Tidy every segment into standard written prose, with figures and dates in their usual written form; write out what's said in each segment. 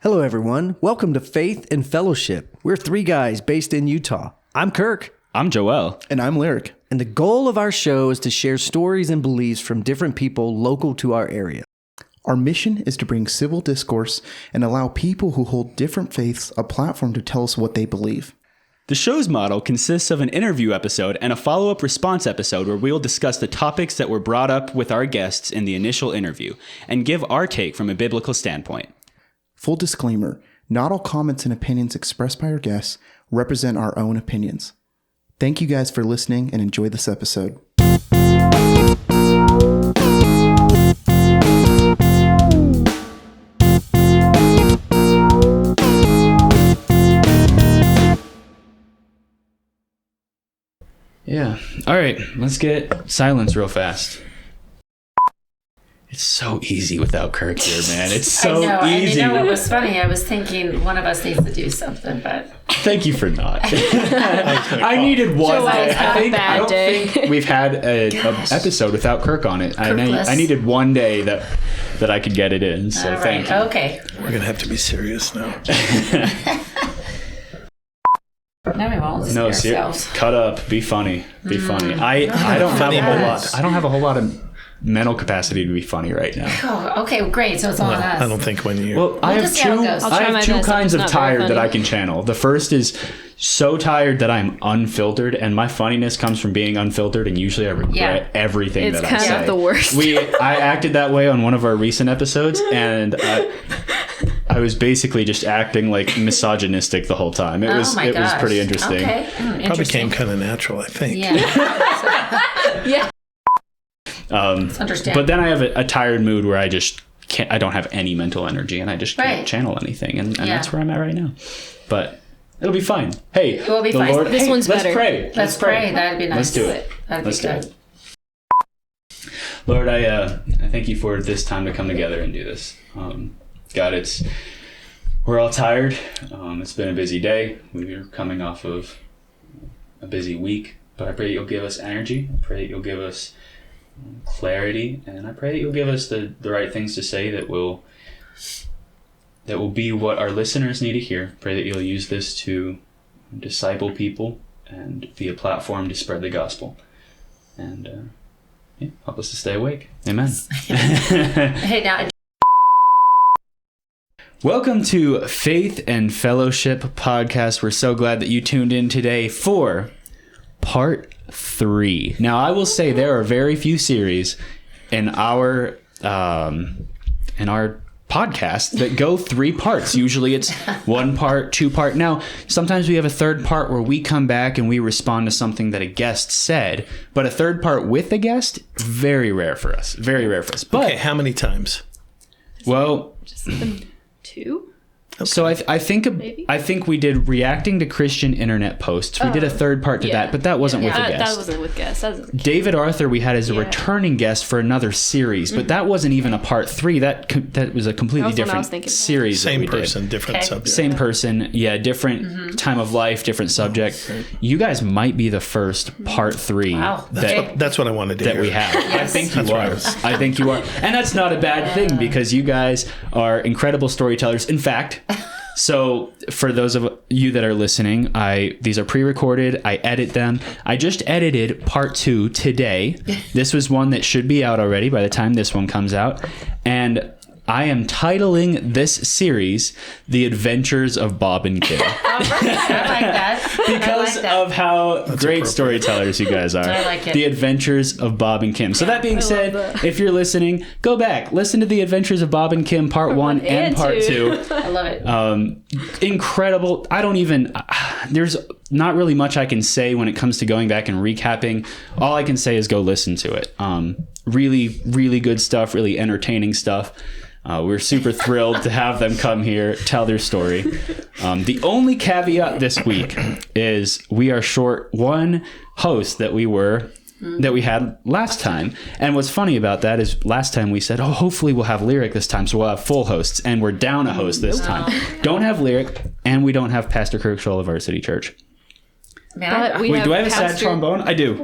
Hello, everyone. Welcome to Faith and Fellowship. We're three guys based in Utah. I'm Kirk. I'm Joel. And I'm Lyric. And the goal of our show is to share stories and beliefs from different people local to our area. Our mission is to bring civil discourse and allow people who hold different faiths a platform to tell us what they believe. The show's model consists of an interview episode and a follow-up response episode where we'll discuss the topics that were brought up with our guests in the initial interview and give our take from a biblical standpoint. Full disclaimer, not all comments and opinions expressed by our guests represent our own opinions. Thank you guys for listening and enjoy this episode. Yeah. All right. Let's get silence real fast. It's so easy without Kirk here, man. It's so easy. And you know what was funny? I was thinking one of us needs to do something, but... Thank you for not. I needed one day. I don't think we've had an episode without Kirk on it. I needed one day that I could get it in, so thank you. Okay. We're going to have to be serious now. No, we won't. No, cut up. Be funny. Be funny. I don't have a whole lot of mental capacity to be funny right now. Oh, okay, great. So it's on us. I don't think when you... Well, I have two kinds of tired that I can channel. The first is so tired that I'm unfiltered, and my funniness comes from being unfiltered, and usually I regret everything that I say. It's kind of the worst. I acted that way on one of our recent episodes, and I was basically just acting like misogynistic the whole time. It was pretty interesting. Okay. Probably came kind of natural, I think. Yeah. Yeah. It's understandable. But then I have a tired mood where I just can't. I don't have any mental energy, and I just can't channel anything, and that's where I'm at right now. But it'll be fine. Hey, it will be fine. Lord, this one's let's better. Pray. Let's pray. That'd be nice. Let's do it. That'd be good. Lord, I thank you for this time to come together and do this. God, we're all tired. It's been a busy day. We're coming off of a busy week, but I pray you'll give us energy. I pray that you'll give us clarity, and I pray that you'll give us the right things to say that will be what our listeners need to hear. Pray that you'll use this to disciple people and be a platform to spread the gospel, and help us to stay awake. Amen. Hey, now. Welcome to Faith and Fellowship podcast. We're so glad that you tuned in today for part 3. Now, I will say there are very few series in our podcast that go 3 parts. Usually it's 1 part, 2 part. Now, sometimes we have a 3rd part where we come back and we respond to something that a guest said, but a 3rd part with a guest, very rare for us. Very rare for us. But okay, how many times? Well, just 2. Okay. So I think we did reacting to Christian internet posts. We did a 3rd part to that, but that wasn't with a guest. That wasn't with guests. David Arthur we had as a returning guest for another series, but that wasn't even a part 3. That was a completely different series. Same person, different subject. Same person, different time of life, different subject. Right. You guys might be the first part 3. Wow. That's what I wanted to hear. That we have. Yes. I think you are. I think you are. And that's not a bad thing because you guys are incredible storytellers. In fact, so for those of you that are listening, these are pre-recorded. I edit them. I just edited part 2 today. This was one that should be out already by the time this one comes out. And I am titling this series "The Adventures of Bob and Kim." I like that. Because of how great storytellers you guys are. I like it. The Adventures of Bob and Kim. So that being said, if you're listening, go back. Listen to The Adventures of Bob and Kim part 1 and part 2. I love it. Incredible. There's not really much I can say when it comes to going back and recapping. All I can say is go listen to it. Really, really good stuff, really entertaining stuff. We're super thrilled to have them come here, tell their story. The only caveat this week is we are short one host that we had last time. And what's funny about that is last time we said, hopefully we'll have Lyric this time, so we'll have full hosts, and we're down a host this time. Don't have Lyric, and we don't have Pastor Kirk Scholl of Artcity.church. Man, do I have a sad trombone? I do.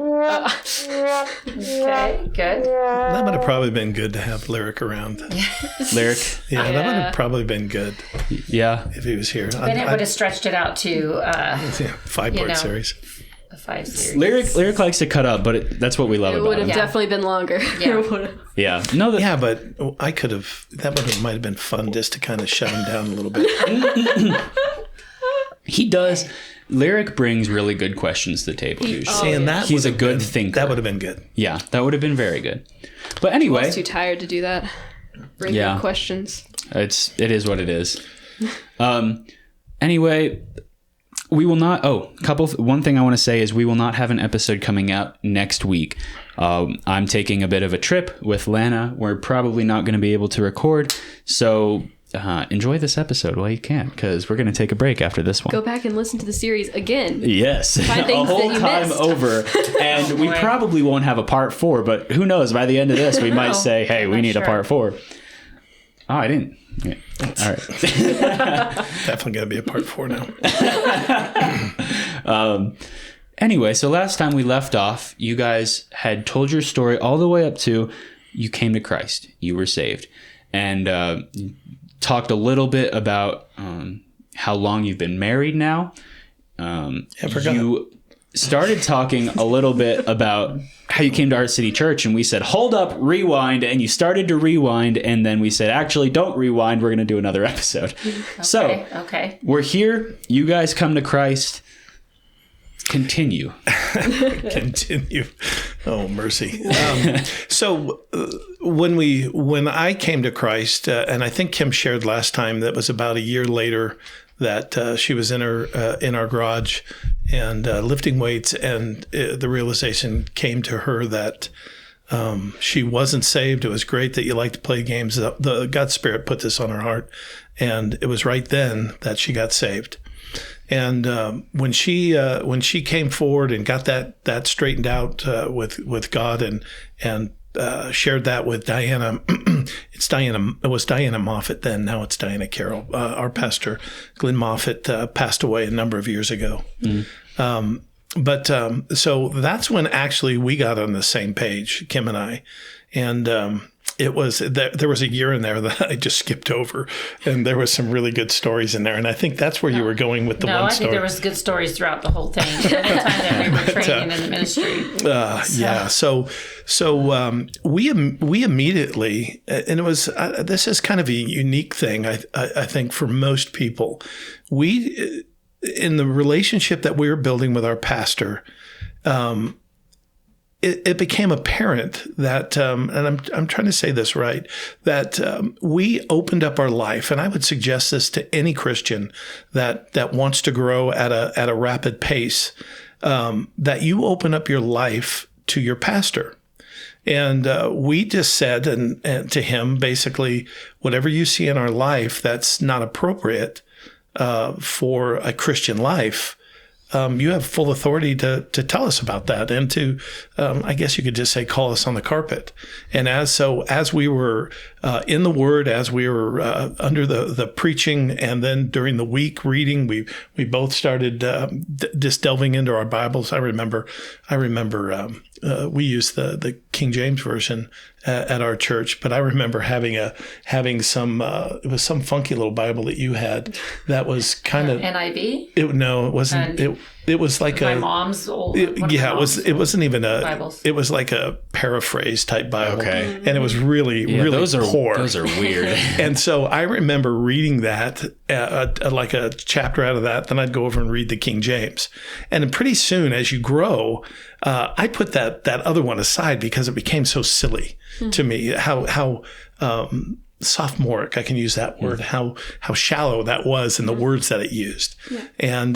Okay, good. That would have probably been good to have Lyric around. Lyric. Yeah, that would have probably been good Yeah. if he was here. Then it would have stretched it out to 5-part series. a 5 series. Lyric likes to cut up, but that's what we love It about would have him. definitely been longer. Yeah. Yeah. No, Yeah, but I could have. Might have been fun just to kind of shut him down a little bit. he does. Lyric brings really good questions to the table. Usually. Seeing that, He's a would have good been- thinker. That would have been good. Yeah, that would have been very good. But I anyway, was too tired to do that. Bring Yeah. good questions. it is what it is. Anyway, we will not. One thing I want to say is we will not have an episode coming out next week. I'm taking a bit of a trip with Lana. We're probably not going to be able to record, so enjoy this episode while you can, because we're going to take a break after this one. Go back and listen to the series again. Yes, Find a things whole that you time missed. over, and we probably won't have a part 4. But who knows? By the end of this, we might say, "Hey, we not need a sure. part 4." Oh, I didn't. Yeah. All right. Definitely going to be a part 4 now. Anyway, so last time we left off, you guys had told your story all the way up to you came to Christ, you were saved, and talked a little bit about how long you've been married now. I forgot. You started talking a little bit about how you came to Art City Church, and we said, hold up, rewind, and you started to rewind, and then we said, actually, don't rewind, we're going to do another episode. So, Okay. we're here, you guys come to Christ, continue. Continue. Oh, mercy. So when I came to Christ, and I think Kim shared last time that was about a year later that she was in our garage and lifting weights, and the realization came to her that she wasn't saved. It was great that you like to play games. The God's Spirit put this on her heart, and it was right then that she got saved. And when she came forward and got that straightened out with God and shared that with Diana, it was Diana Moffat then. Now it's Diana Carroll. Our pastor, Glenn Moffat, passed away a number of years ago. But so that's when actually we got on the same page, Kim and I, and it was there was a year in there that I just skipped over, and there was some really good stories in there, and I think that's where you were going with the No, one I story. think there was good stories throughout the whole thing. The whole time that we were training in the ministry. Yeah. So we immediately, and it was this is kind of a unique thing, I think, for most people. We, in the relationship that we were building with our pastor, it became apparent that, and I'm trying to say this right, that we opened up our life, and I would suggest this to any Christian that wants to grow at a rapid pace, that you open up your life to your pastor. And we just said and to him, basically, whatever you see in our life that's not appropriate for a Christian life, you have full authority to tell us about that, and to, I guess you could just say, call us on the carpet. And as we were in the Word, as we were under the preaching, and then during the week reading, we both started just delving into our Bibles. I remember we used the King James version at our church, but I remember having some it was some funky little Bible that you had that was kind of NIV? it wasn't. It was like My mom's old. one of my it mom's wasn't even a Bibles. it was like a paraphrase type Bible. Okay. And it was really those are poor. Those are weird. And so I remember reading that, like a chapter out of that. Then I'd go over and read the King James. And then pretty soon, as you grow, I put that other one aside because it became so silly to me. How sophomoric, I can use that word. How shallow that was in the words that it used. Yeah. And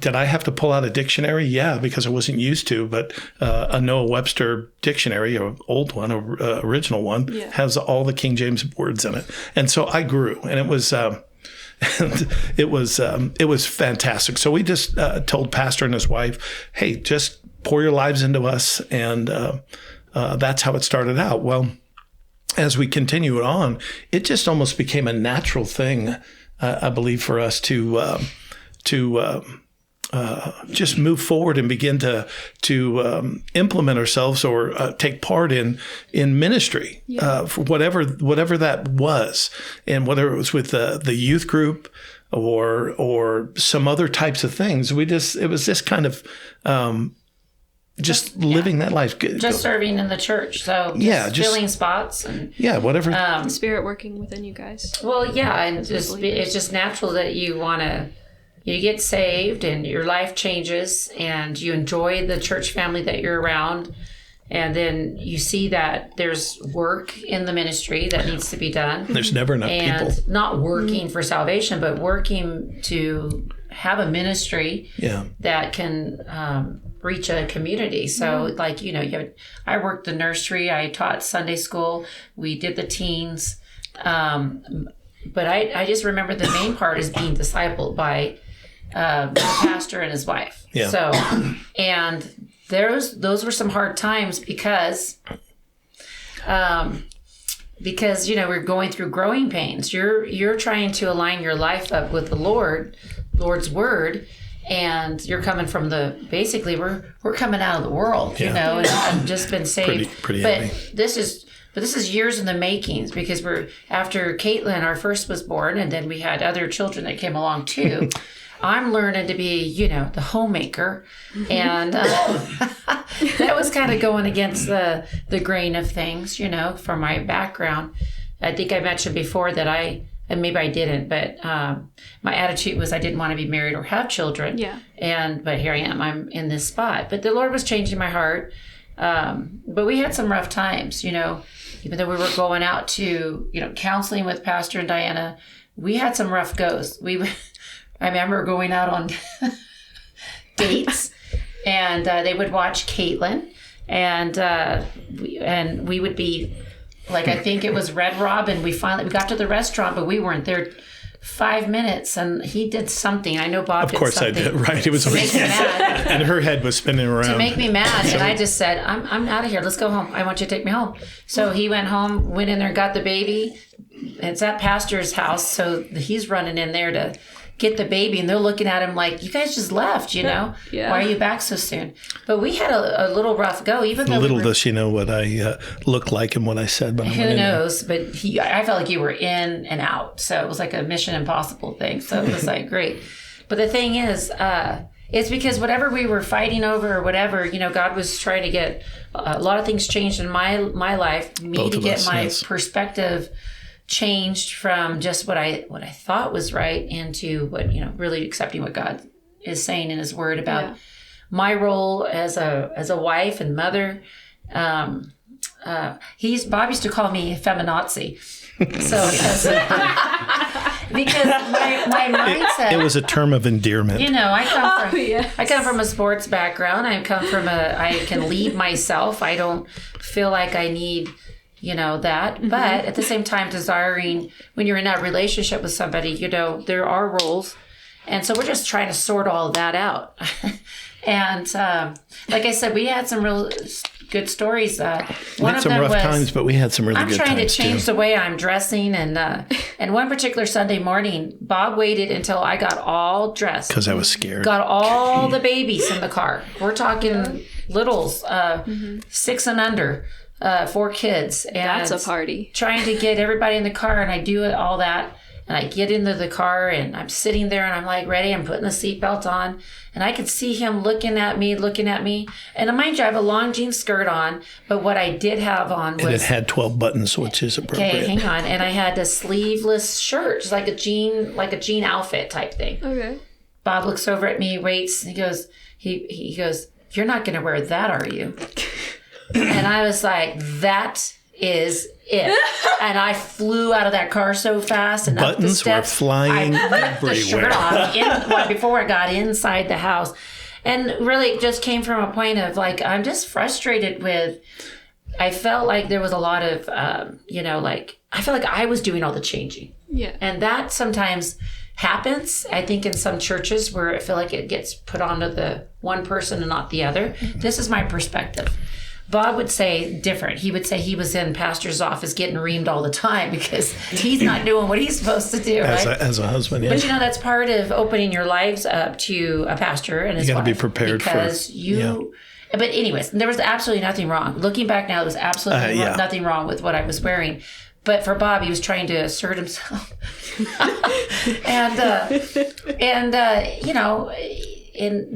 did I have to pull out a dictionary? Yeah, because I wasn't used to. But a Noah Webster dictionary, an old one, original one, has all the King James words in it. And so I grew, and it was it was fantastic. So we just told Pastor and his wife, "Hey, just pour your lives into us," and that's how it started out. Well, as we continue it on, it just almost became a natural thing, I believe, for us to just move forward and begin to implement ourselves or take part in ministry for whatever that was, and whether it was with the youth group or some other types of things. It was just kind of just living that life. Just serving in the church. So just filling spots and whatever. Spirit working within you guys. Well, yeah, and it's just natural that you get saved and your life changes and you enjoy the church family that you're around. And then you see that there's work in the ministry that needs to be done. There's never enough people. And not working for salvation, but working to have a ministry that can reach a community. So I worked the nursery, I taught Sunday school, we did the teens. But I just remember the main part is being discipled by the pastor and his wife. Yeah. So, and those were some hard times because we're going through growing pains. You're trying to align your life up with the Lord's word, and you're coming from we're coming out of the world, and I've just been saved. Pretty but heavy. this is years in the makings, because we're after Caitlin, our first, was born, and then we had other children that came along too. I'm learning to be, the homemaker. And that was kind of going against the grain of things, from my background. I think I mentioned before that and maybe I didn't, but my attitude was I didn't want to be married or have children. Yeah. But here I am, I'm in this spot. But the Lord was changing my heart. But we had some rough times, even though we were going out to, counseling with Pastor and Diana, we had some rough goes. I remember going out on dates, and they would watch Caitlin, and we would be like, I think it was Red Robin. We got to the restaurant, but we weren't there 5 minutes, and he did something. I know Bob did something. Of course I did, right? It was to make me mad. And her head was spinning around. To make me mad, and I just said, I'm out of here. Let's go home. I want you to take me home. So he went home, went in there, got the baby. It's at Pastor's house, so he's running in there to get the baby, and they're looking at him like, you guys just left, Yeah. Why are you back so soon? But we had a little rough go, even though little does she know what I looked like and what I said. But who knows? But I felt like you were in and out, so it was like a Mission Impossible thing. So it was like great. But the thing is, it's because whatever we were fighting over or whatever, God was trying to get a lot of things changed in my life, Both to of get us, my yes. perspective changed from just what I thought was right into what, really accepting what God is saying in his word about my role as a wife and mother. Bob used to call me feminazi. So because my mindset, it was a term of endearment. I come from a sports background. I can lead myself. I don't feel like I need that. Mm-hmm. But at the same time, desiring, when you're in that relationship with somebody, there are roles. And so we're just trying to sort all of that out. And like I said, we had some real good stories. One of them rough was, times, but we had some really good times. I'm trying to change the way I'm dressing. And one particular Sunday morning, Bob waited until I got all dressed. Because I was scared. Got all the babies in the car. We're talking littles, 6 and under. 4 kids. And that's a party. Trying to get everybody in the car, and I do all that. And I get into the car, and I'm sitting there, and I'm like ready. I'm putting the seatbelt on, and I could see him looking at me. And mind you, I have a long jean skirt on, but what I did have on was... And it had 12 buttons, which is appropriate. Okay, hang on. And I had a sleeveless shirt, just like a jean outfit type thing. Okay. Bob looks over at me, waits, and he goes, "You're not going to wear that, are you?" And I was like, that is it. And I flew out of that car so fast and up the steps. Buttons were flying ripped the shirt off before I got inside the house. And really it just came from a point of like, I'm just frustrated with, I felt like there was a lot of, I felt like I was doing all the changing. Yeah. And that sometimes happens, I think, in some churches where I feel like it gets put onto the one person and not the other. This is my perspective. Bob would say different. He would say he was in pastor's office getting reamed all the time because he's not doing what he's supposed to do, right? As a husband, yeah. But that's part of opening your lives up to a pastor and his wife. You got to be prepared because But anyways, there was absolutely nothing wrong. Looking back now, there was absolutely nothing wrong with what I was wearing. But for Bob, he was trying to assert himself. and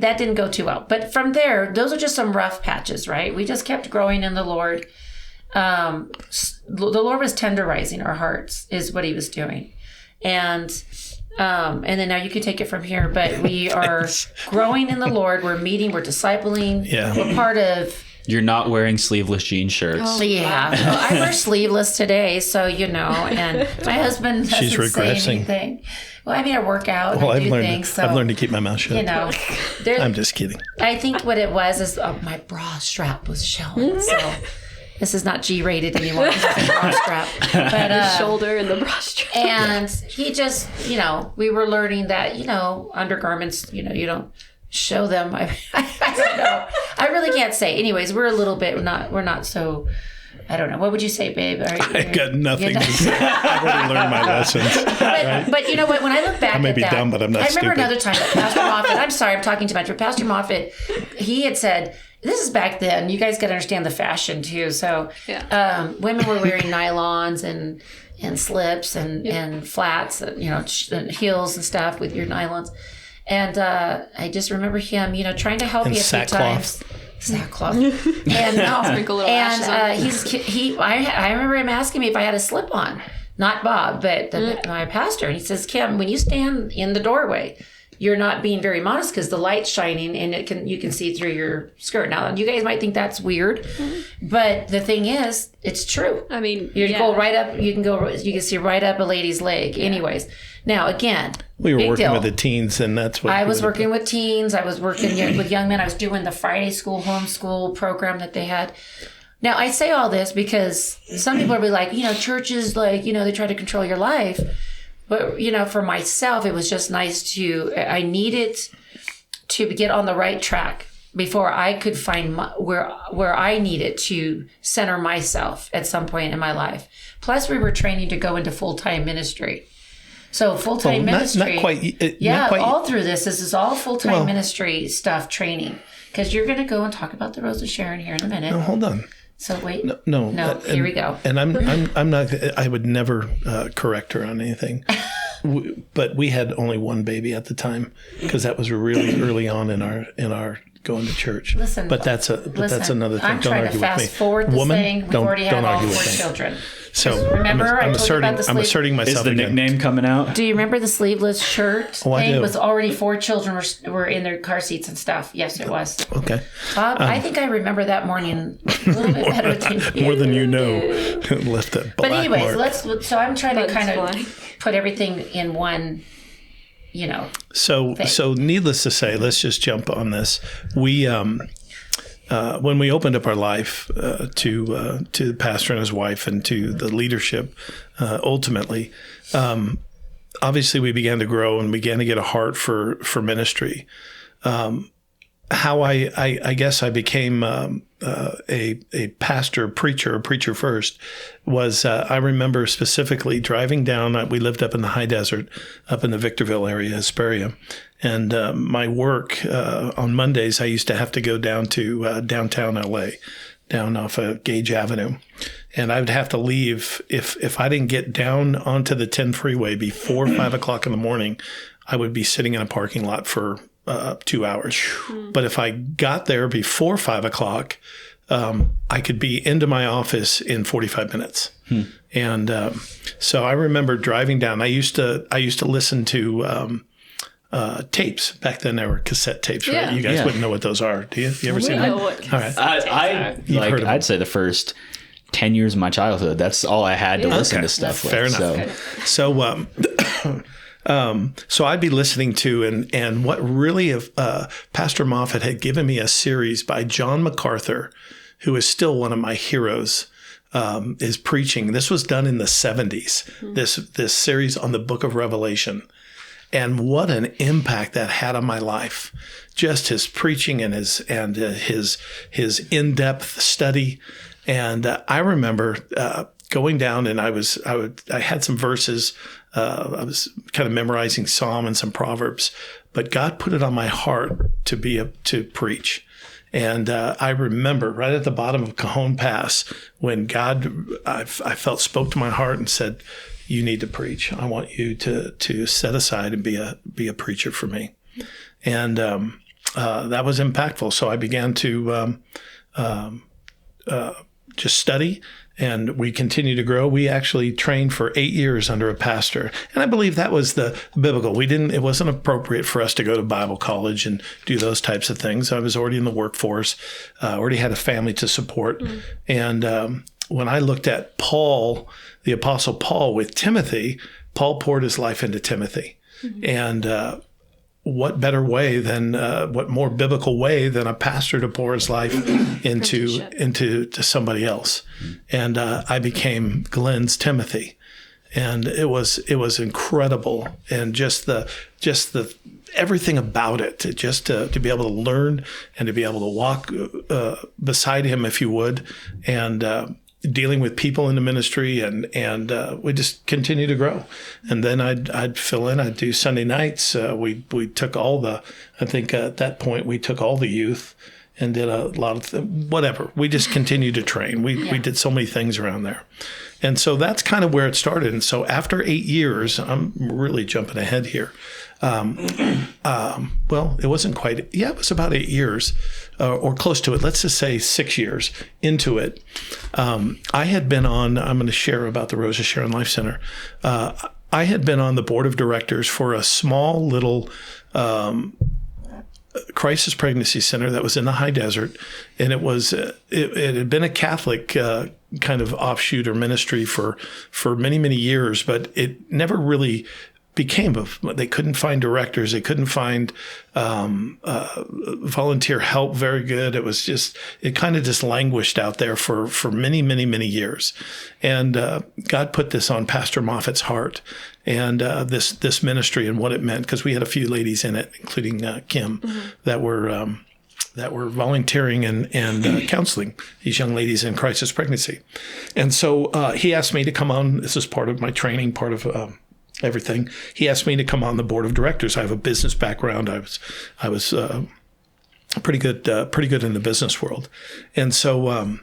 that didn't go too well. But from there, those are just some rough patches, right? We just kept growing in the Lord. The Lord was tenderizing our hearts, is what he was doing. And then now you can take it from here, but we are growing in the Lord. We're meeting, we're discipling. Yeah. We're part of... You're not wearing sleeveless jean shirts. Oh, yeah. Well, I wear sleeveless today, so and my husband doesn't say anything. Well, I mean, I work out. Well, I I've do learned things, so, I've learned to keep my mouth shut. I'm just kidding. I think what it was is my bra strap was showing. So this is not G-rated anymore. It's a bra strap. But, the shoulder and the bra strap. And he just, we were learning that, undergarments, you don't show them. I don't know. I really can't say. Anyways, we're a little bit, we're not so, I don't know. What would you say, babe? I got nothing to say. I've already learned my lessons. But you know what? When I look back I may at be that, dumb, but I'm not stupid. I remember another time that Pastor Moffat, I'm sorry, I'm talking too much, but Pastor Moffat, he had said, this is back then. You guys got to understand the fashion too. So women were wearing nylons and slips and flats, and heels and stuff with your nylons. And I just remember him, trying to help me a few times. Sackcloth. And I remember him asking me if I had a slip on. Not Bob, but my pastor. And he says, Kim, when you stand in the doorway, you're not being very modest because the light's shining and you can see through your skirt. Now, you guys might think that's weird, but the thing is, it's true. I mean, you go right up. You can see right up a lady's leg. Anyways, now again, we were working deal. with the teens, and that's what I was working with teens. I was working with young men. I was doing the Friday school homeschool program that they had. Now, I say all this because some people will be like, churches, they try to control your life. But, for myself, it was just nice I needed to get on the right track before I could find where I needed to center myself at some point in my life. Plus, we were training to go into full-time ministry. So full-time ministry. Not quite. All through this is all full-time ministry stuff training. Because you're going to go and talk about the Rose of Sharon here in a minute. No, hold on. So wait. No. Here we go. And I'm not. I would never correct her on anything. But we had only one baby at the time because that was really early on in our going to church. Listen, but that's another thing. I'm don't trying argue to fast with me. forward this Woman, thing. We've already had all 4 children. So remember, I'm I told you about the I'm asserting myself. Is the again. nickname coming out? Do you remember the sleeveless shirt I thing? do. It was already 4 children were in their car seats and stuff. Yes, it was. Okay. Bob, I think I remember that morning a little bit better than you. More than you know. Left that black But anyways, mark. so I'm trying to kind Bugs of put everything in one, So needless to say, let's just jump on this. We when we opened up our life to the pastor and his wife and to the leadership, ultimately, obviously we began to grow and began to get a heart for ministry. How I guess I became a pastor, a preacher first was I remember specifically driving down. We lived up in the high desert, up in the Victorville area, Hesperia, and my work on Mondays I used to have to go down to downtown LA, down off of Gage Avenue, and I would have to leave if I didn't get down onto the 10 freeway before 5 o'clock in the morning. I would be sitting in a parking lot for 2 hours. But if I got there before 5 o'clock, I could be into my office in 45 minutes. And so I remember driving down. I used to listen to tapes. Back then there were cassette tapes, right? Yeah. You guys wouldn't know what those are. Do you? You ever seen them? know what All right. I'd say the first 10 years of my childhood. That's all I had to listen to stuff with. Fair enough. So I'd be listening to, and what really Pastor Moffat had given me a series by John MacArthur, who is still one of my heroes, is preaching. This was done in the 70s, this series on the book of Revelation. And what an impact that had on my life. Just his preaching and his in-depth study. And I remember going down, and I had some verses. I was kind of memorizing Psalm and some Proverbs, but God put it on my heart to preach. And I remember right at the bottom of Cajon Pass when God, I felt, spoke to my heart and said, "You need to preach. I want you to set aside and be a preacher for me." And that was impactful. So I began to just study, and we continued to grow. We actually trained for 8 years under a pastor. And I believe that was the biblical. It wasn't appropriate for us to go to Bible college and do those types of things. I was already in the workforce, already had a family to support. And when I looked at Paul, the Apostle Paul with Timothy, Paul poured his life into Timothy. And what better way than what more biblical way than a pastor to pour his life into somebody else? And I became Glenn's Timothy, and it was incredible, and just the everything about it, to be able to learn and to be able to walk beside him, if you would, and dealing with people in the ministry, and we just continue to grow. And then I'd fill in. I'd do Sunday nights. We took I think at that point we took all the youth and did a lot of whatever. We just continued to train. We did so many things around there. And so that's kind of where it started. And so after 8 years, I'm really jumping ahead here. Well, it wasn't quite. Yeah, it was about 8 years or close to it. Let's just say 6 years into it. I had been on, I'm going to share about the Rosa Sharon Life Center. I had been on the board of directors for a small little crisis pregnancy center that was in the high desert. And it was, it had been a Catholic kind of offshoot or ministry for many, many years, but it never really they couldn't find directors. They couldn't find volunteer help very good. It kind of just languished out there for many, many, many years. And God put this on Pastor Moffat's heart, and this ministry and what it meant, because we had a few ladies in it, including Kim, that were volunteering and counseling these young ladies in crisis pregnancy. And so he asked me to come on. This is part of my training, part of everything. He asked me to come on the board of directors. I have a business background. I was pretty good in the business world. And so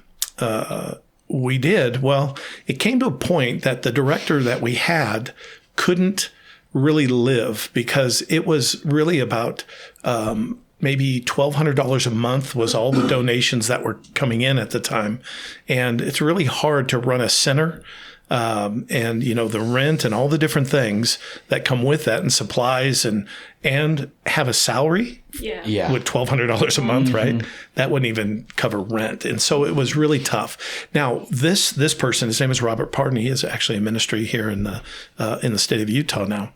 we did. Well, it came to a point that the director that we had couldn't really live, because it was really about maybe $1,200 a month was all the donations that were coming in at the time. And it's really hard to run a center. And the rent and all the different things that come with that, and supplies, and have a salary with $1,200 a month, right? That wouldn't even cover rent. And so it was really tough. Now, this person, his name is Robert Pardon. He is actually a ministry here in the state of Utah now.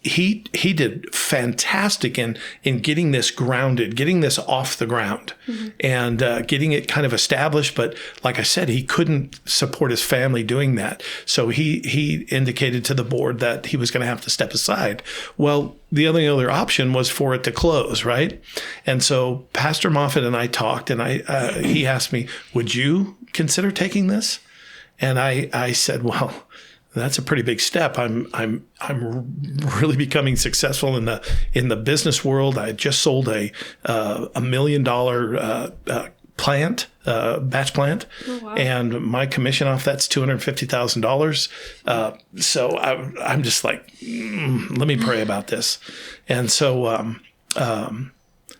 He did fantastic in getting this grounded, getting this off the ground, and getting it kind of established. But like I said, he couldn't support his family doing that. So he indicated to the board that he was going to have to step aside. Well, the only other option was for it to close, right? And so Pastor Moffat and I talked, and he asked me, "Would you consider taking this?" And I said, "Well, that's a pretty big step. I'm really becoming successful in the business world. I just sold a $1 million batch plant, and my commission off that's $250,000. So I'm just like, let me pray about this. And so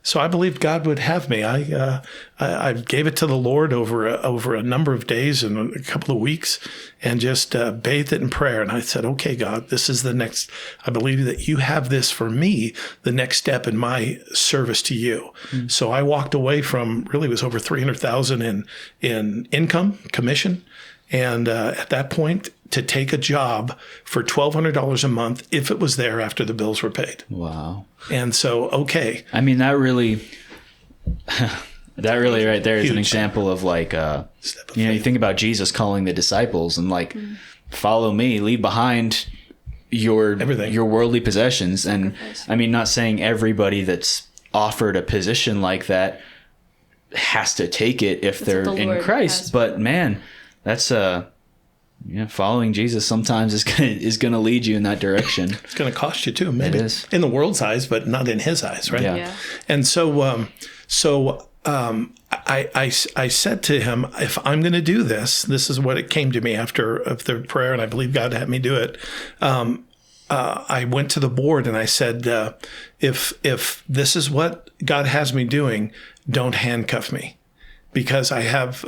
so I believed God would have me. I gave it to the Lord over a number of days and a couple of weeks, and just bathed it in prayer. And I said, "Okay, God, this is the next. I believe that you have this for me, the next step in my service to you." So I walked away from, really it was over $300,000 in income, commission, and at that point, to take a job for $1,200 a month if it was there after the bills were paid. Wow. And so, okay. I mean, that really right there is an example of like, you think about Jesus calling the disciples and like, follow me, leave behind your worldly possessions. And I mean, not saying everybody that's offered a position like that has to take it if they're in Christ, but man, that's following Jesus sometimes is gonna lead you in that direction. It's going to cost you too, maybe in the world's eyes, but not in His eyes, right? Yeah. And I said to him, if I'm going to do this, this is what it came to me after the prayer, and I believe God had me do it. I went to the board and I said, if this is what God has me doing, don't handcuff me. Because I've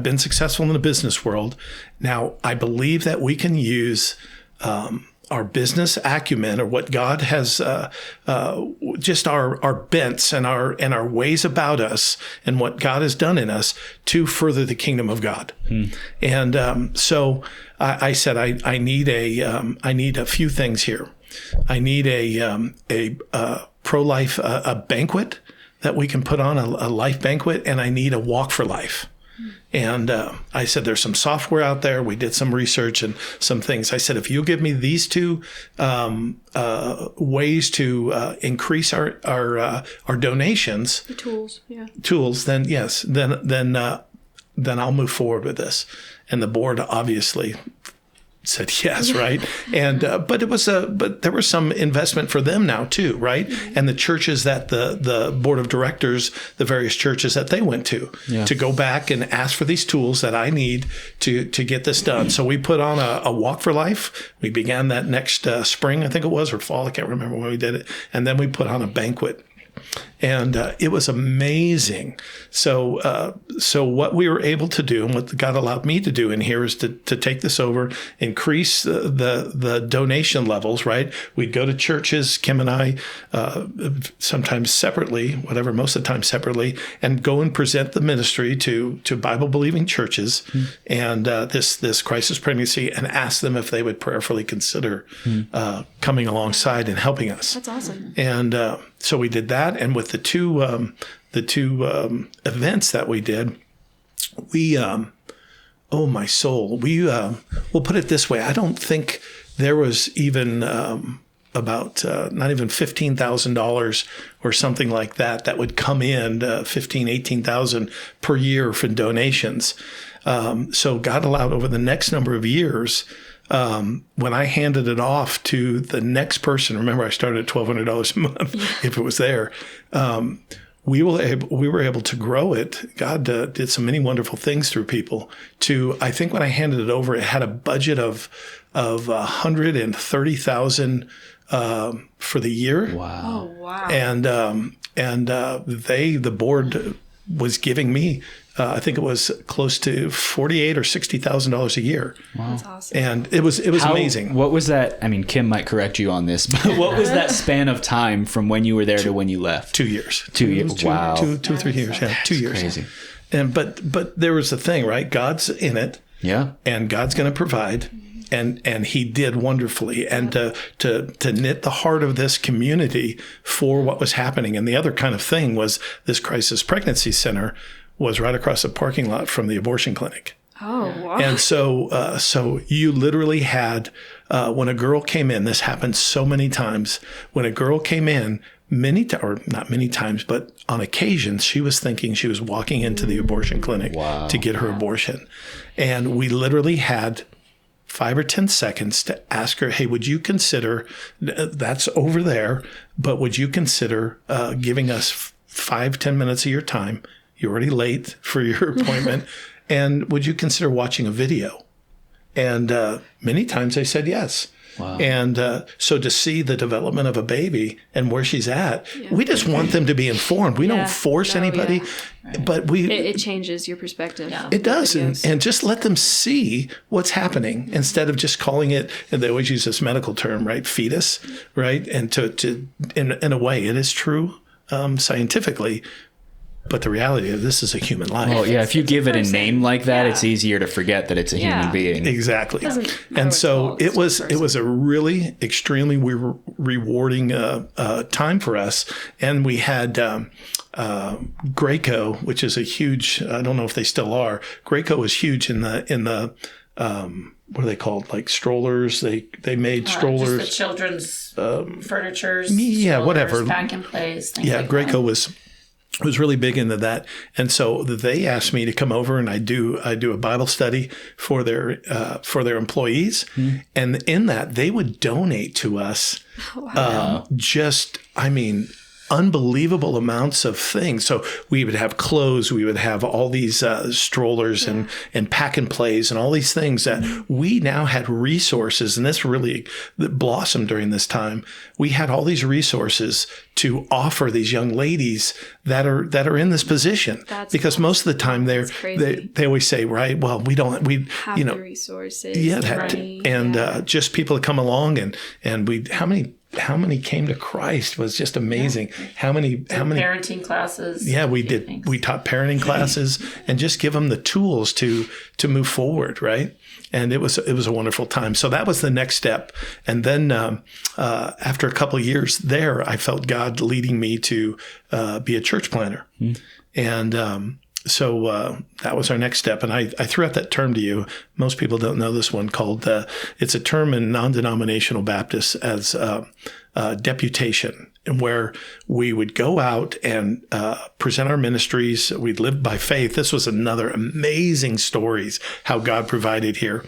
been successful in the business world. Now, I believe that we can use our business acumen, or what God has, just our bents and our ways about us, and what God has done in us to further the kingdom of God. And so I said, I need a few things here. I need a pro-life a banquet that we can put on, a life banquet, and I need a walk for life. And I said, there's some software out there. We did some research and some things. I said, if you give me these two ways to increase our donations, The tools, then yes, then I'll move forward with this. And the board obviously said yes, right? And but there was some investment for them now too, right? And the churches that the board of directors, the various churches that they went to go back and ask for these tools that I need to get this done. So we put on a walk for life. We began that next spring, I think it was, or fall. I can't remember when we did it. And then we put on a banquet. And it was amazing. So what we were able to do, and what God allowed me to do in here, is to take this over, increase the donation levels. Right, we'd go to churches, Kim and I, sometimes separately, most of the time separately, and go and present the ministry to Bible believing churches, and this crisis pregnancy, and ask them if they would prayerfully consider coming alongside and helping us. That's awesome. And so we did that, and with the two events that we did, we oh my soul, we'll put it this way: I don't think there was even about not even $15,000 or something like that would come in, 18,000 per year for donations. So God allowed over the next number of years. When I handed it off to the next person, remember I started at $1,200 a month if it was there. We were able to grow it. God did so many wonderful things through people. I think when I handed it over, it had a budget of $130,000 for the year. Wow! Oh wow! And the board was giving me. I think it was close to $48,000 or $60,000 a year. Wow. That's awesome. And it was amazing. What was that? I mean, Kim might correct you on this, but what was that span of time from when you were there to when you left? 2 years. 2 years. Wow. Two or 3 years. Yeah, 2 years. Crazy. And but there was the thing, right? God's in it. Yeah. And God's going to provide. And He did wonderfully, and to knit the heart of this community for what was happening. And the other kind of thing was this crisis pregnancy center was right across the parking lot from the abortion clinic. Oh, wow. And so you literally had, when a girl came in, this happened so many times, when a girl came in, or not many times, but on occasions, she was thinking she was walking into the abortion clinic to get her abortion. And we literally had 5 or 10 seconds to ask her, hey, would you consider, that's over there, but would you consider giving us 5-10 minutes of your time? You're already late for your appointment. And would you consider watching a video? And many times they said yes. Wow. And so to see the development of a baby and where she's at, we just want them to be informed. We don't force anybody, but it changes your perspective. Yeah. It does. And just let them see what's happening instead of just calling it, and they always use this medical term, right? Fetus, right? And in a way, it is true scientifically. But the reality is this is a human life. Well, yeah, if you give it a name like that, it's easier to forget that it's a human being. Exactly. And so it was a really extremely rewarding time for us. And we had Graco, which is a huge, I don't know if they still are. Graco was huge in the what are they called? Like strollers. They made strollers. Just the children's furnitures. Yeah, whatever. Pack and plays. Things Yeah, like Graco that. was really big into that, and so they asked me to come over and I do a Bible study for their employees, and in that they would donate to us unbelievable amounts of things. So we would have clothes, we would have all these strollers and pack and plays and all these things that we now had resources. And this really blossomed during this time. We had all these resources to offer these young ladies that are in this position. Because most of the time they always say, right, well, we have the resources, money, and just people to come along and how many came to Christ was just amazing. Yeah. How many parenting classes? Yeah, we did. Things. We taught parenting classes and just give them the tools to move forward, right? And it was a wonderful time. So that was the next step. And then after a couple of years there, I felt God leading me to be a church planter, and so that was our next step. And I threw out that term to you. Most people don't know this one called, it's a term in non-denominational Baptists as deputation, where we would go out and present our ministries. We'd live by faith. This was another amazing stories, how God provided here.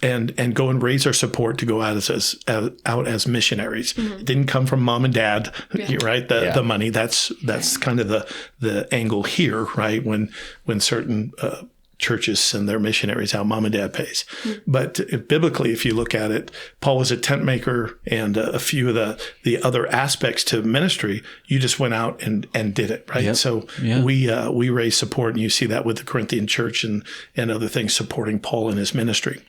And go and raise our support to go out as missionaries. It didn't come from mom and dad, right? The money. That's kind of the angle here, right? When certain churches send their missionaries out, mom and dad pays. But biblically, if you look at it, Paul was a tent maker, and a few of the other aspects to ministry, you just went out and did it, right? Yep. So we raise support, and you see that with the Corinthian church and other things supporting Paul in his ministry.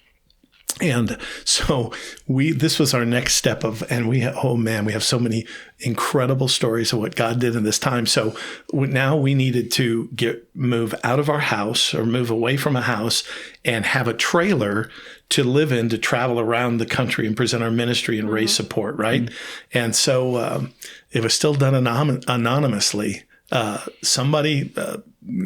And so this was our next step we have so many incredible stories of what God did in this time. So now we needed to move out of our house or move away from a house and have a trailer to live in, to travel around the country and present our ministry and raise support. Right. And so, it was still done anonymously. Somebody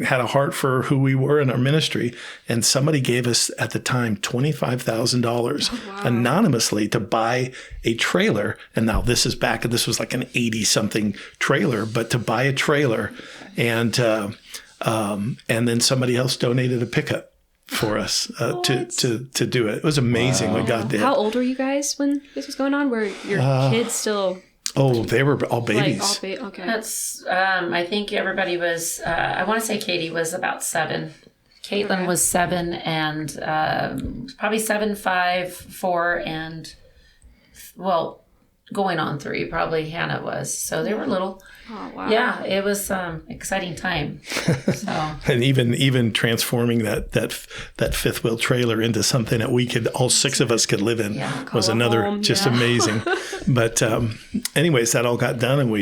had a heart for who we were in our ministry, and somebody gave us at the time $25,000 anonymously to buy a trailer. And now this was like an 80-something trailer, but to buy a trailer, and then somebody else donated a pickup for us to do it. It was amazing what God did. How old were you guys when this was going on? Were your kids still? Oh, they were all babies. Okay. That's, I think everybody was, I want to say Katie was about 7. Caitlin was 7, and probably 7, 5, 4, and, going on 3, probably Hannah was. So they were little. Oh, wow. Yeah, it was exciting time. So. And even transforming that fifth wheel trailer into something that all 6 of us could live in was another amazing. But anyways, that all got done, and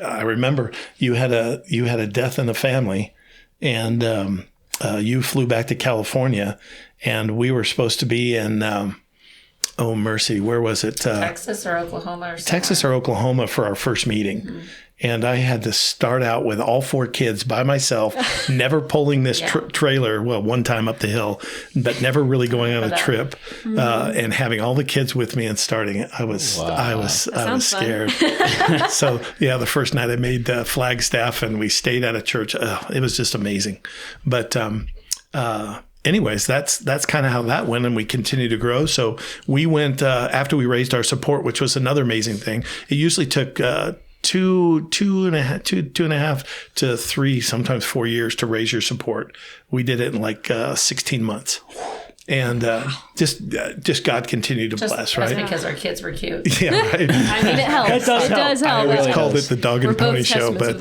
I remember you had a death in the family, and you flew back to California, and we were supposed to be in oh mercy, where was it? Texas or Oklahoma Texas or Oklahoma for our first meeting. Mm-hmm. And I had to start out with all 4 kids by myself, never pulling this trailer. Well, one time up the hill, but never really going on a trip, and having all the kids with me and starting it. I was scared. So the first night I made Flagstaff, and we stayed at a church. It was just amazing. But anyways, that's kind of how that went, and we continued to grow. So we went after we raised our support, which was another amazing thing. It usually took 2.5 to 3, sometimes 4 years to raise your support. We did it in like 16 months. And just God continued to bless, right? That's because our kids were cute. Yeah, right. I mean, it helps. It does help. I always called it the dog and pony show, but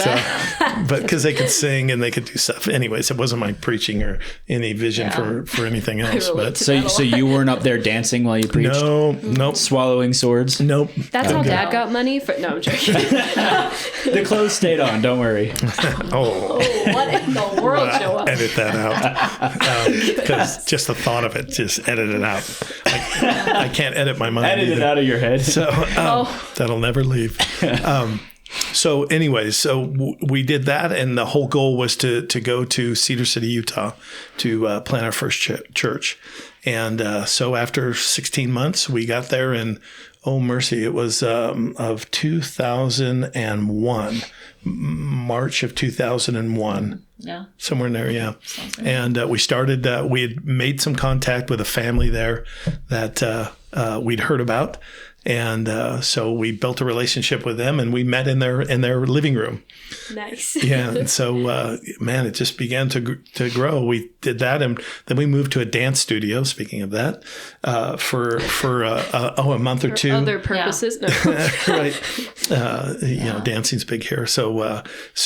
but because they could sing and they could do stuff. Anyways, it wasn't my preaching or any vision for anything else. But so you weren't up there dancing while you preached? No, nope. Swallowing swords? Nope. That's how Dad got money for. No, I'm joking. The clothes stayed on. Don't worry. Oh, what in the world, Joe? Edit that out, because just the thought of it, just edit it out. I can't edit my mind. Edit it out of your head. So that'll never leave. So anyways, we did that, and the whole goal was to go to Cedar City, Utah, to plant our first church. And so after 16 months, we got there, and oh mercy, it was of 2001, March of 2001. Yeah. Somewhere in there, yeah. And we started, we had made some contact with a family there that we'd heard about. And so we built a relationship with them, and we met in their living room. Nice. Yeah, and so man, it just began to grow. We did that, and then we moved to a dance studio. Speaking of that, for a month or two. For other purposes, no. Right. Dancing's big here. So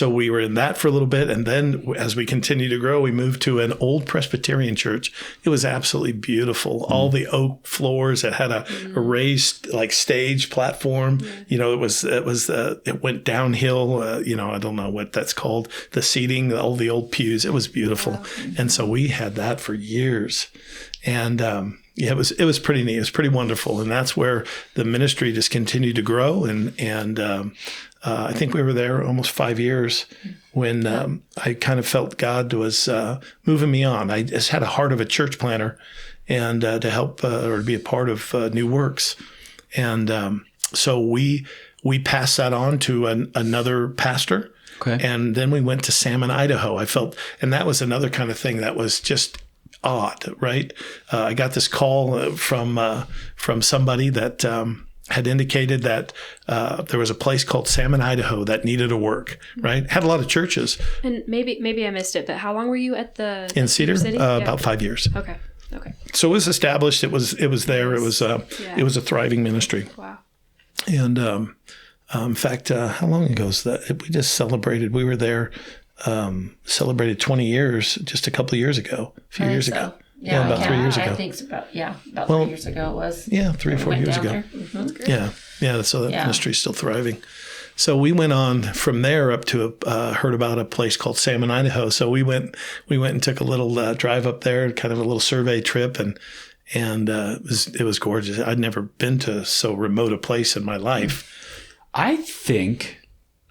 we were in that for a little bit, and then as we continued to grow, we moved to an old Presbyterian church. It was absolutely beautiful. All the oak floors. It had a raised stage platform. It went downhill. I don't know what that's called. The seating, all the old pews. It was beautiful. Wow. And so we had that for years. And it was pretty neat. It was pretty wonderful. And that's where the ministry just continued to grow. And I think we were there almost 5 years when I kind of felt God was moving me on. I just had a heart of a church planter and to help or to be a part of new works. And so we passed that on to another pastor. Okay. And then we went to Salmon, Idaho. I felt, and that was another kind of thing that was just odd, right? I got this call from somebody that had indicated that there was a place called Salmon, Idaho that needed a work, right? Had a lot of churches. And maybe I missed it, but how long were you at in Cedar City? About 5 years. Okay. So it was established. It was there. It was a thriving ministry. Wow. And in fact, how long ago was that? We just celebrated. We were there, celebrated 20 years just a couple of years ago, a few years ago. Yeah, about 3 years ago. I think it's about 3 years ago it was. Yeah, 3 or 4 years ago. Mm-hmm. Yeah. So that ministry is still thriving. So we went on from there up to heard about a place called Salmon, Idaho. So we went and took a little drive up there, kind of a little survey trip, and it was gorgeous. I'd never been to so remote a place in my life. I think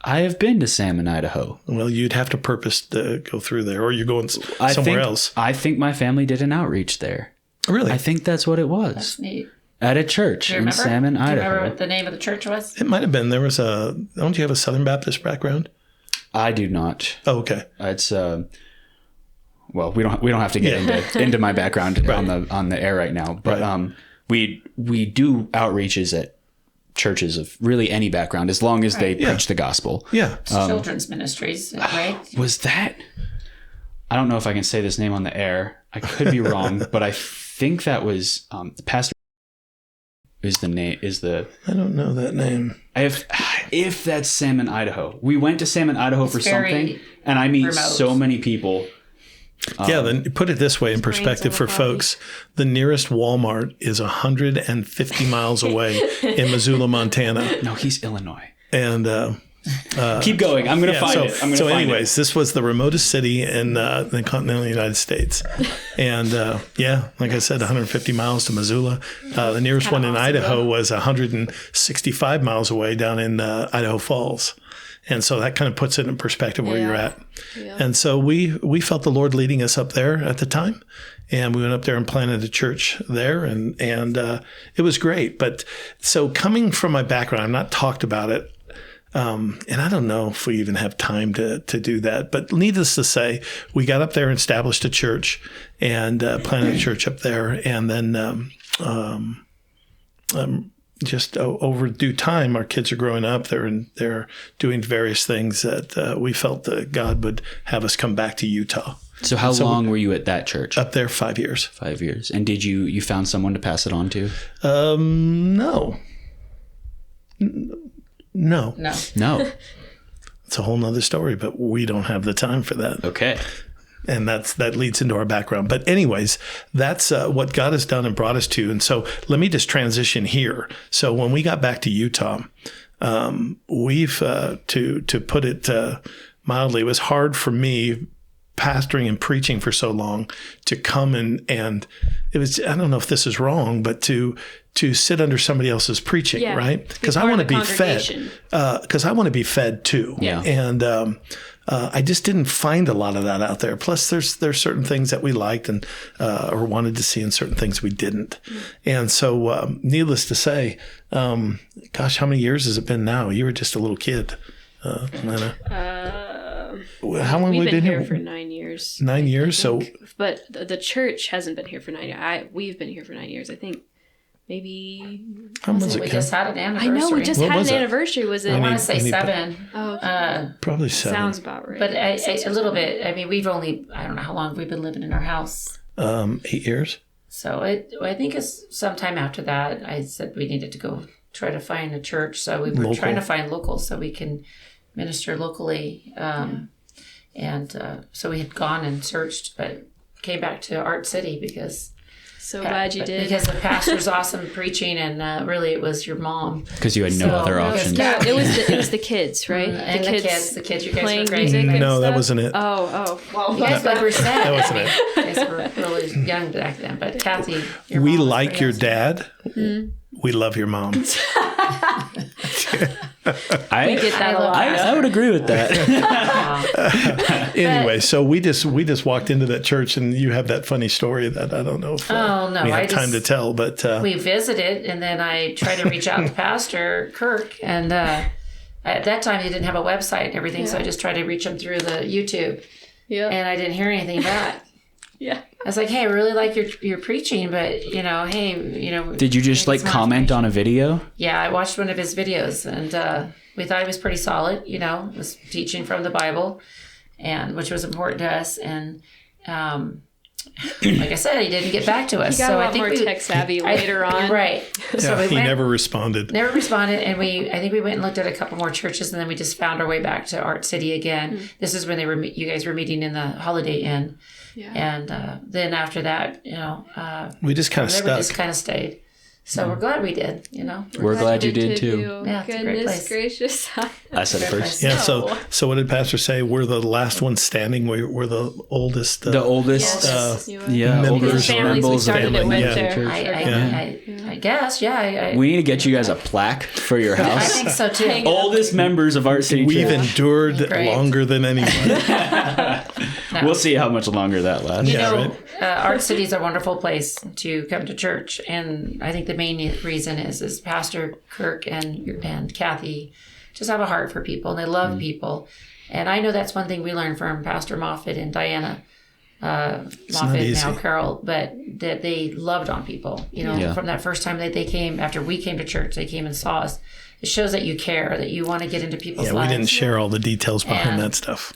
I have been to Salmon, Idaho. Well, you'd have to purpose to go through there, or you're going somewhere else. I think my family did an outreach there. Really? I think that's what it was. That's neat. At a church in Salmon, Idaho. Do you remember what the name of the church was? It might have been. There was don't you have a Southern Baptist background? I do not. Oh, okay. It's well, we don't have to get into my background right. on the air right now, but right. We do outreaches at churches of really any background as long as they preach the gospel. Yeah. Children's ministries, right? Was that? I don't know if I can say this name on the air. I could be wrong, but I think that was the pastor. I don't know that name. If that's Salmon, Idaho. We went to Salmon, Idaho for something, and I meet so many people. Then put it this way in perspective for folks. The nearest Walmart is 150 miles away in Missoula, Montana. No, he's Illinois. And keep going. I'm going to find it. Anyways, this was the remotest city in the continental United States. And like I said, 150 miles to Missoula. The nearest one in Idaho was 165 miles away down in Idaho Falls. And so that kind of puts it in perspective where you're at. Yeah. And so we felt the Lord leading us up there at the time. And we went up there and planted a church there. And it was great. But so coming from my background, I've not talked about it. And I don't know if we even have time to do that. But needless to say, we got up there and established a church and planted a church up there. And then just over due time, our kids are growing up. They're doing various things that we felt that God would have us come back to Utah. So how long were you at that church? Up there 5 years. 5 years. And did you found someone to pass it on to? No. No. It's a whole nother story, but we don't have the time for that. Okay. And that leads into our background. But anyways, that's what God has done and brought us to. And so let me just transition here. So when we got back to Utah, we've, to put it mildly, it was hard for me pastoring and preaching for so long to come and it was, I don't know if this is wrong, but to sit under somebody else's preaching, Yeah. right? Because I part want to of the be fed. congregation. Because I want to be fed too. Yeah. And I just didn't find a lot of that out there. Plus, there's certain things that we liked and or wanted to see, and certain things we didn't. And so, needless to say, gosh, how many years has it been now? You were just a little kid, Lana. How long have we We've been here here? for 9 years. 9 years. So But the church hasn't been here for 9 years. We've been here for 9 years. I think maybe. how was it? We Kim? just had an I anniversary. know we just What had was an it? anniversary. Was it? I want need- to say I need- 7. Oh, okay. Probably 7. Sounds about right. But a little bit. I mean, we've only, I don't know how long we've been living in our house. 8 years. So I think it's sometime after that, I said we needed to go try to find a church. So we were Local. trying to find local so we can minister locally. And so we had gone and searched, but came back to Art City because so glad you did. Because the pastor's awesome preaching, and really it was your mom. Because you had no So, other it was options. Kathy. it was the kids, right? And the kids, you guys playing were great. music and No, that stuff? wasn't it. Oh. You guys were sad. That wasn't it. You guys were really young back then. But Kathy, your We mom was like pretty your awesome. dad. We love your mom. I Get that a lot. I would agree with that. Anyway, so we just walked into that church, and you have that funny story that I don't know if Oh, no, we have I time to just- tell, but We visited, and then I tried to reach out to Pastor Kirk, and at that time he didn't have a website and everything, so I just tried to reach him through the YouTube, Yeah. and I didn't hear anything back. Yeah. I was like, hey, I really like your preaching, but hey, Did you just like comment on a video? Yeah, I watched one of his videos, and we thought it was pretty solid. Was teaching from the Bible, and which was important to us. And like I said, he didn't get back to us. He got so a I lot think more tech savvy later on. right? So yeah, we he went, never responded. never responded, and I think we went and looked at a couple more churches, and then we just found our way back to Art City again. This is when you guys were meeting in the Holiday Inn, and then after that, We just kind of we stuck. just kind of stayed. So we're glad we did. We're glad you did too. Yeah, it's a great Goodness place. gracious. I said it Great first. place. Yeah. So what did Pastor say? We're the last ones standing. We're the oldest. The oldest, Members oldest families we members of started the it with yeah. there. church. I guess, yeah. We need to get you guys a plaque for your I house. think so too. Oldest members of Art City We've Church. endured Great. longer than anyone. We'll see how much longer that lasts. Art City is a wonderful place to come to church, and I think the main reason is Pastor Kirk and Kathy just have a heart for people, and they love people. And I know that's one thing we learned from Pastor Moffat and Diana Moffat, easy. now Carol, but that they loved on people. From that first time that they came, after we came to church, they came and saw us. It shows that you care, that you want to get into people's Yeah, we lives. didn't share all the details behind And- that stuff.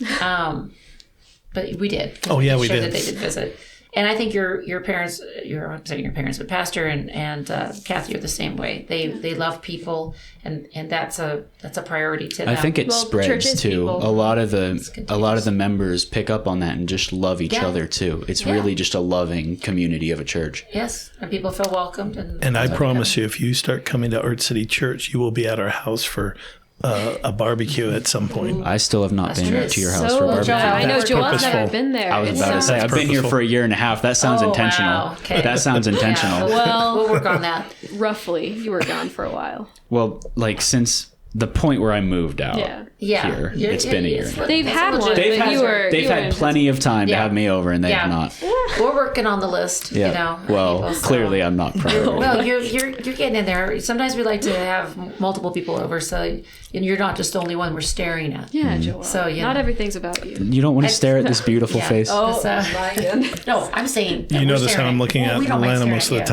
But we did. Oh, yeah, we Sure did. That they did visit. And I think your parents, I'm saying your parents, but Pastor and Kathy are the same way. They love people, and that's a priority to them. I think it Well, spreads churches, too. people. A lot of the members pick up on that and just love each Yeah. other too. It's Yeah. really just a loving community of a church. Yes, and people feel welcomed. And I promise you, if you start coming to Art City Church, you will be at our house for a barbecue at some point. I still have not been true. to your house So for barbecue. Joel, I know That's Joel's never purposeful. been there. I was about to say I've been here purposeful. for a year and a half. That sounds Oh, intentional. wow. Okay. That sounds intentional. Yeah, Well- we'll work on that. Roughly, you were gone for a while. Well, like since the point where I moved out Yeah. Yeah, here, You're- it's been a year. it's- They've it's had legit. one, They've but had, you were. they've you were had in- plenty of time to Yeah. have me over, and they Yeah. have not. We're working on the list. Yeah. Well, people, so- clearly I'm not priority. Well, you're getting in there. Sometimes we like to have multiple people over, so and you're not just the only one we're staring at. Yeah, Joel. So, you not know. everything's about you. You don't want to stare at this beautiful Yeah. face. Oh, This, my goodness. No, I'm saying. You notice how I'm looking at we don't mind Lana staring most of the at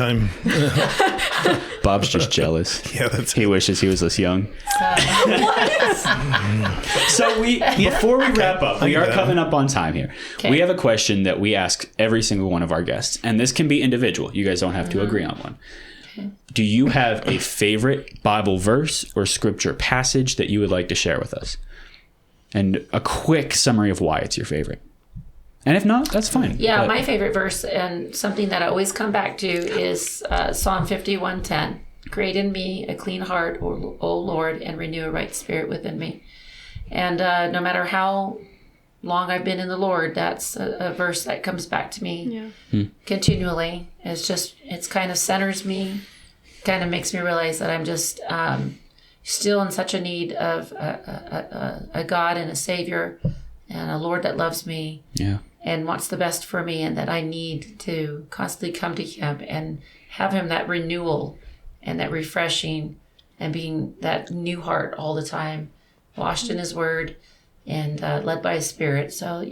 time. Bob's just jealous. Yeah, that's He wishes he was this young. So before we wrap up, we are coming up on time here. Okay. We have a question that we ask every single one of our guests, and this can be individual. You guys don't have to agree on one. Do you have a favorite Bible verse or scripture passage that you would like to share with us? And a quick summary of why it's your favorite. And if not, that's fine. Yeah, But my favorite verse and something that I always come back to is Psalm 51:10. Create in me a clean heart, O Lord, and renew a right spirit within me. And no matter how long I've been in the Lord, that's a verse that comes back to me continually. It's kind of centers me, kind of makes me realize that I'm just still in such a need of a God and a Savior and a Lord that loves me and wants the best for me, and that I need to constantly come to Him and have Him that renewal and that refreshing and being that new heart all the time, washed in His Word and led by His Spirit. So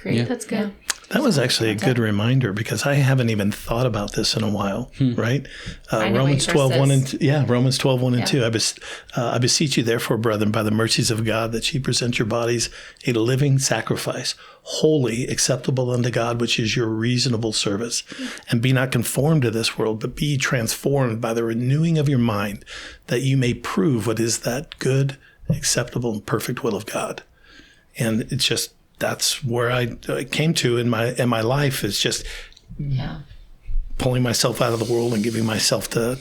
great. That's good. That was actually a good reminder, because I haven't even thought about this in a while, right? Romans 12:1 and 2. Romans 12:1 and 2. I beseech you, therefore, brethren, by the mercies of God, that ye present your bodies a living sacrifice, holy, acceptable unto God, which is your reasonable service. And be not conformed to this world, but be transformed by the renewing of your mind, that you may prove what is that good, acceptable, and perfect will of God. And it's just, that's where I came to in my life, is just pulling myself out of the world and giving myself to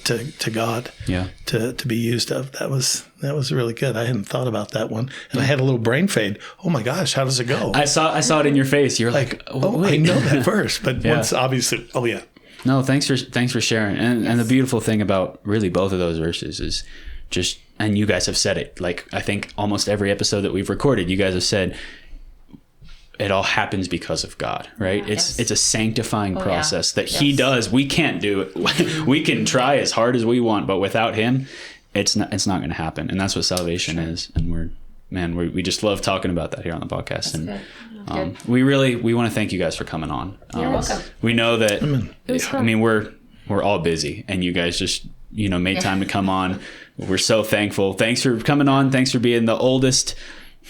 God, to be used of. That was really good. I hadn't thought about that one, and I had a little brain fade. Oh my gosh, how does it go? I saw it in your face. You're like, I know that verse, but once obviously, No, thanks for sharing. And the beautiful thing about really both of those verses is just, and you guys have said it, like I think almost every episode that we've recorded, you guys have said it all happens because of God, right? It's a sanctifying process that He does. We can't do it. We can try as hard as we want, but without Him, it's not going to happen. And that's what salvation is. And we just love talking about that here on the podcast. That's good. We want to thank you guys for coming on. You're welcome. We know that, It was fun. we're all busy, and you guys just, made time to come on. We're so thankful. Thanks for coming on. Thanks for being the oldest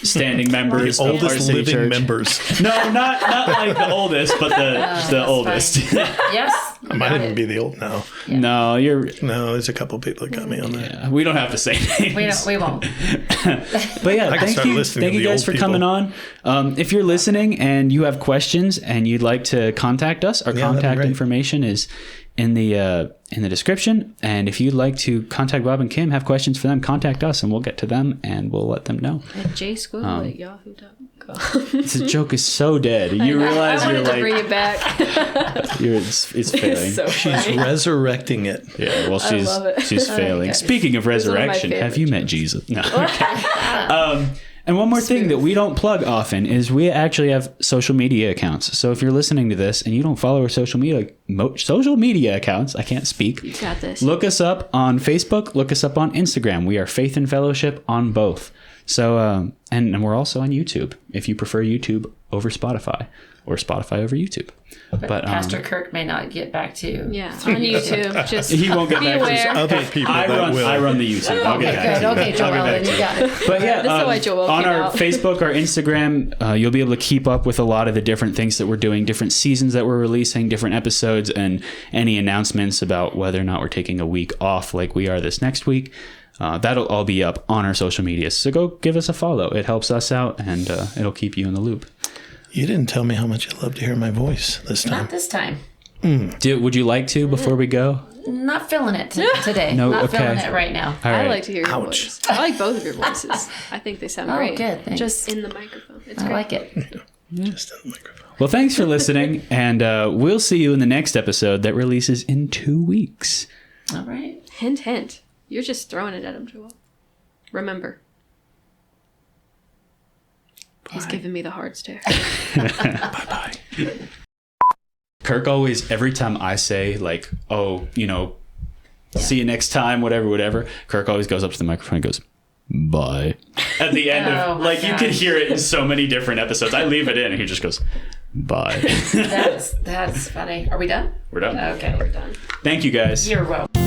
standing members, the oldest Artcity living Church. members. No, not like the oldest, but the oldest. Yes. I might even be the old now. No, No, there's a couple people that got me on that. Yeah, we don't have to say names. We won't. But yeah, I can start listening thank to you the guys old for people. coming on. If you're listening and you have questions and you'd like to contact us, our that'd be contact great. information is in the description. And if you'd like to contact Bob and Kim, have questions for them, contact us and we'll get to them and we'll let them know. At jschool@yahoo.com. This joke is so dead. You realize I you're wanted to bring like it back. it's failing. So She's funny. resurrecting it. Yeah, well, she's love it. she's failing. Okay. Speaking of was one of my resurrection, have favorite you met Jesus? No. And one more thing that we don't plug often is we actually have social media accounts. So if you're listening to this and you don't follow our social media accounts, I can't speak. You got this. Look us up on Facebook. Look us up on Instagram. We are Faith and Fellowship on both. So and we're also on YouTube if you prefer YouTube over Spotify or Spotify over YouTube. But Pastor Kirk may not get back to you. Yeah, on YouTube. Just he won't get be back to aware. us. Other people I that run the YouTube. I'll get back to you. Okay, Joel, then you got it. But yeah, This is why Joel on came our out. Facebook, our Instagram, you'll be able to keep up with a lot of the different things that we're doing, different seasons that we're releasing, different episodes, and any announcements about whether or not we're taking a week off like we are this next week. That'll all be up on our social media. So go give us a follow. It helps us out, and it'll keep you in the loop. You didn't tell me how much you love to hear my voice this time. Not this time. Would you like to before we go? Not feeling it today. No, Not okay. feeling it right now. All I right. like to hear your voice. I like both of your voices. I think they sound Oh, great. good, thanks. Just in the microphone. It's I great. like it. Just in the microphone. Well, thanks for listening, and we'll see you in the next episode that releases in 2 weeks. All right. Hint, hint. You're just throwing it at him, Joel. Remember. He's giving me the hard stare. Bye-bye. Kirk always, every time I say like, oh, see you next time, whatever, Kirk always goes up to the microphone and goes, bye. At the end Oh, of, my like, you gosh. can hear it in so many different episodes. I leave it in and he just goes, bye. That's funny. Are we done? We're done. Okay. We're done. Thank you guys. You're welcome.